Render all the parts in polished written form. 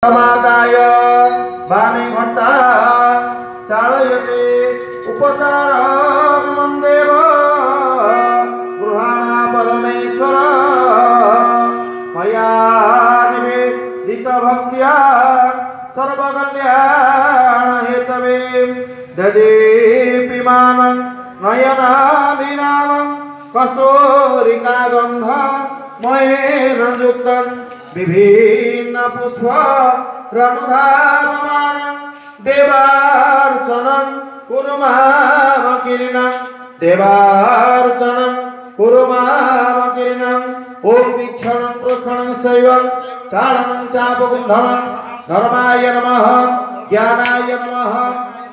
समादाय वामे घट्टा चालयते उपचारं देव गृहाणा परमेश्वर मया निवेदित भक्त्या सर्वकल्याण हेतवे ददीप्यमानं नयनाभिरामं कस्तूरिका गन्ध मयेन युक्तं विभिन्न पुष्प रनुधारमानं देवार्चनं कुरुमामकिरीनं देवार्चनं कुरुमामकिरीनं ओम वीक्षणं प्रक्षणं शैवं चारणं चापकुण्डलं धर्माय नमः ज्ञानाय नमः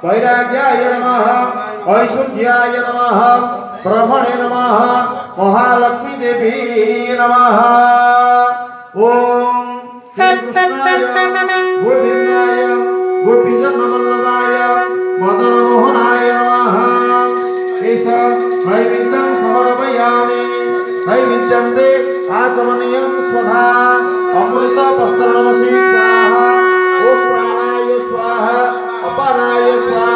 वैराग्याय नमः ऐश्वर्याय नमः ब्रह्मणे नमः महालक्ष्मी देवी नमः ओम श्रीकृष्णाय गोविन्दाय गोपीजनवल्लभाय मदन मोहनाय नमः एष नैवेद्यं समर्पयामि नैवेद्यं ते आचमनीयं स्वधा अमृत वस्त्रनमसि स्वाहा ओम प्राणाय स्वाहा अपानाय स्वाहा